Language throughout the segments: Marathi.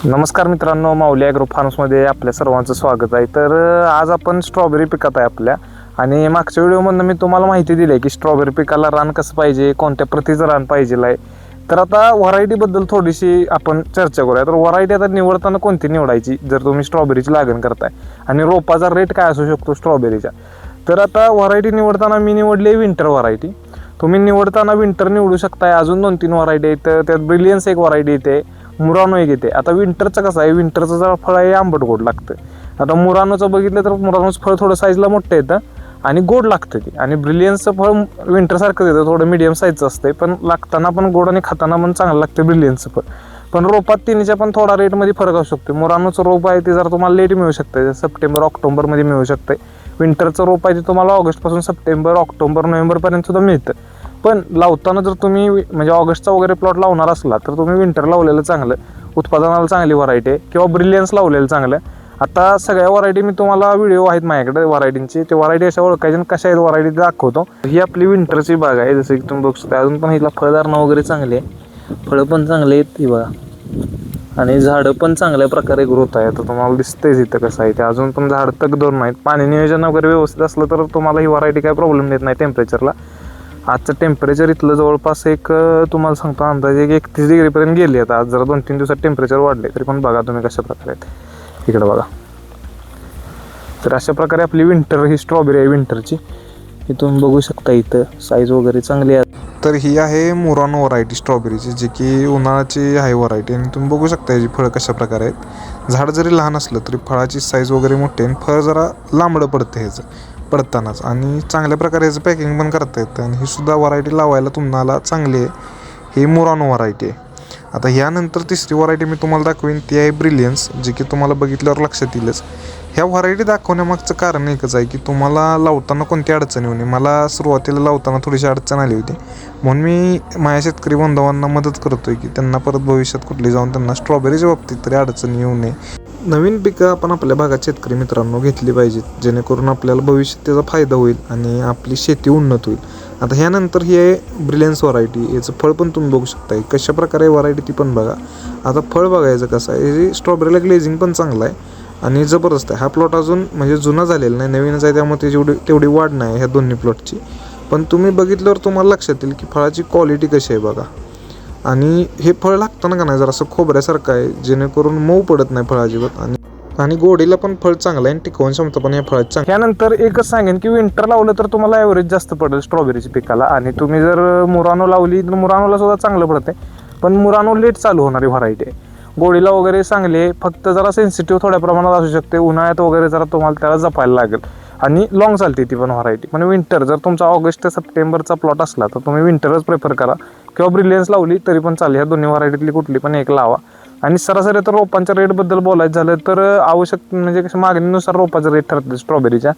नमस्कार मित्रांनो, माऊली ॲग्रो फार्म्समध्ये आपल्या सर्वांचं स्वागत आहे. तर आज आपण स्ट्रॉबेरी पिकात आहे आपल्या. आणि मागच्या व्हिडिओमधून मी तुम्हाला माहिती दिली आहे की स्ट्रॉबेरी पिकाला रान कसं पाहिजे, कोणत्या प्रतीचं रान पाहिजे आहे. तर आता व्हरायटीबद्दल थोडीशी आपण चर्चा करूया. तर व्हरायटी आता निवडताना कोणती निवडायची जर तुम्ही स्ट्रॉबेरीची लागण करताय, आणि रोपाचा रेट काय असू शकतो स्ट्रॉबेरीचा. तर आता व्हरायटी निवडताना मी निवडली आहे विंटर व्हरायटी. तुम्ही निवडताना विंटर निवडू शकताय. अजून 2-3 व्हरायटी आहेत. त्यात ब्रिलियन्स एक व्हरायटी येते, मुरानो एक येते. आता विंटरचं कसं आहे, विंटरचं जरा फळ आहे आंबट गोड लागतं. आता मुरानोचं बघितलं तर मुरानोचं फळ थोडं साईजला मोठं येतं आणि गोड लागतं ते. आणि ब्रिलियन्सचं फळ विंटरसारखंच येतं, थोडं मिडियम साईजचं असते, पण लागताना पण गोड आणि खाताना पण चांगलं लागतं ब्रिलियन्सचं फळ. पण रोपात तिन्हीच्या पण थोडा रेटमध्ये फरक असू शकतो. मुरानोचं रोप आहे ते जरा तुम्हाला लेट मिळू शकतं, सप्टेंबर ऑक्टोबरमध्ये मिळू शकतं. विंटरचं रोप आहे ते तुम्हाला ऑगस्टपासून सप्टेंबर ऑक्टोबर नोव्हेंबरपर्यंत सुद्धा मिळतं. पण लावताना जर तुम्ही म्हणजे ऑगस्टचा वगैरे प्लॉट लावणार असला तर तुम्ही विंटर लावलेलं चांगलं, उत्पादनाला चांगली व्हरायटी आहे, किंवा ब्रिलियन्स लावलेलं चांगलं. आता सगळ्या व्हरायटी मी तुम्हाला व्हिडिओ आहेत माझ्याकडे व्हरायटींचे, ते व्हरायटी अशा ओळखायचे आणि कशा आहेत व्हरायटी दाखवतो. ही आपली विंटरची बाग आहे, जसं की तुम्ही बघू शकता. अजून पण हिला फळधारणा वगैरे चांगली आहे, फळं पण चांगले आहेत ही बघा, आणि झाडं पण चांगल्या प्रकारे ग्रोथ आहे. तर तुम्हाला दिसतेच इथं कसं आहे ते. अजून पण झाड तगदोर नाहीत. पाणी नियोजन वगैरे व्यवस्थित असलं तर तुम्हाला ही व्हरायटी काय प्रॉब्लेम देत नाही टेम्परेचरला. आजचं टेम्परेचर इथलं जवळपास एक तुम्हाला सांगतो अंदाजे 31 डिग्रीपर्यंत गेली. आता आज जरा 2-3 दिवसात टेम्परेचर वाढले, तरी पण बघा तुम्ही कशा प्रकारे आहेत इकडं बघा. तर अशा प्रकारे आपली विंटर ही स्ट्रॉबेरी आहे विंटरची. ही तुम्ही बघू शकता, इथं साईज वगैरे चांगली आहे. तर ही आहे मुरानो व्हरायटी स्ट्रॉबेरीची, जी की उन्हाळ्याची आहे व्हरायटी. आणि तुम्ही बघू शकता याची फळं कशा प्रकारे आहेत. झाड जरी लहान असलं तरी फळाची साईज वगैरे मोठी आहे, आणि फळ जरा लांबडं पडतं ह्याचं पडतानाच. आणि चांगल्या प्रकारे ह्याचं पॅकिंग पण करता येतं. आणि ही सुद्धा व्हरायटी लावायला तुम्हाला चांगली आहे. ही मुरानो व्हरायटी आहे. आता ह्यानंतर तिसरी व्हरायटी मी तुम्हाला दाखवीन, ती आहे ब्रिलियन्स, जी की तुम्हाला बघितल्यावर लक्षात येईलच. ह्या व्हरायटी दाखवण्यामागचं कारण एकच आहे की तुम्हाला लावताना कोणती अडचण येऊ नये. मला सुरुवातीला लावताना थोडीशी अडचण आली होती, म्हणून मी माझ्या शेतकरी बांधवांना मदत करतोय की त्यांना परत भविष्यात कुठली जाऊन त्यांना स्ट्रॉबेरीच्या बाबतीत तरी अडचण येऊ नये. नवीन पिकं आपण आपल्या भागात शेतकरी मित्रांनो घेतली पाहिजेत, जेणेकरून आपल्याला भविष्यात त्याचा फायदा होईल आणि आपली शेती उन्नत होईल. आता ह्यानंतर ही आहे ब्रिलियन्स व्हरायटी. याचं फळ पण तुम्ही बघू शकता कशा प्रकारे व्हरायटी ती पण बघा. आता फळ बघायचं कसं आहे, हे स्ट्रॉबेरीला ग्लेझिंग पण चांगलं आहे आणि जबरदस्त आहे. हा प्लॉट अजून म्हणजे जुना झालेला नाही, नवीनच आहे, त्यामुळे त्याची तेवढी वाढ नाही ह्या दोन्ही प्लॉटची. पण तुम्ही बघितल्यावर तुम्हाला लक्षात येईल की फळाची क्वालिटी कशी आहे बघा. आणि हे फळ लागताना का नाही जरा असं खोबऱ्यासारखं आहे, जेणेकरून मऊ पडत नाही फळ अजिबात. आणि गोडीला पण फळ चांगलं आहे आणि टिकवून क्षमता पण या फळाची चांगली. त्यानंतर एकच सांगेन की विंटर लावलं तर तुम्हाला ॲव्हरेज जास्त पडेल स्ट्रॉबेरीच्या पिकाला. आणि तुम्ही जर मुरानो लावली तर मुरानोला सुद्धा चांगलं पडते, पण मुरानो लेट चालू होणारी व्हरायटी आहे. गोडीला वगैरे चांगली आहे, फक्त जरा सेन्सिटिव्ह थोड्या प्रमाणात असू शकते. उन्हाळ्यात वगैरे जरा तुम्हाला त्याला जपायला लागेल, आणि लॉंग चालते ती पण व्हरायटी. पण विंटर जर तुमचा ऑगस्ट ते सप्टेंबरचा प्लॉट असला तर तुम्ही विंटरच प्रेफर करा, किंवा ब्रिलियन्स लावली तरी पण चालेल. ह्या दोन्ही व्हरायटीतली कुठली पण एक लावा. आणि सरासरी तर रोपांच्या रेटबद्दल बोलायचं झालं तर आवश्यक म्हणजे कसं मागणीनुसार रोपाचं रेट ठरते स्ट्रॉबेरीच्या.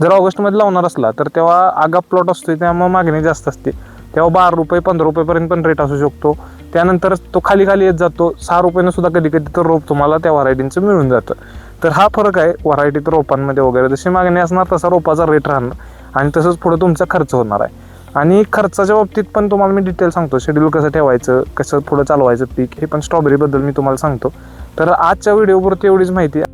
जर ऑगस्टमध्ये लावणार असला तर तेव्हा आगाप प्लॉट असतो, त्यामुळे मागणी जास्त असते. तेव्हा 12 रुपये 15 रुपयेपर्यंत पण रेट असू शकतो. त्यानंतर तो खाली येत जातो, 6 रुपयानं सुद्धा कधी कधी तर रोप तुम्हाला त्या व्हरायटींचं मिळून जातं. तर हा फरक आहे व्हरायटीत रोपांमध्ये वगैरे. जशी मागणी असणार तसा रोपाचा रेट राहणार, आणि तसंच पुढे तुमचा खर्च होणार आहे. आणि खर्चाच्या बाबतीत पण तुम्हाला मी डिटेल सांगतो, शेड्यूल कसं ठेवायचं, कसं पुढं चालवायचं पीक, हे पण स्ट्रॉबेरीबद्दल मी तुम्हाला सांगतो. तर आजच्या व्हिडिओवरती एवढीच माहिती आहे.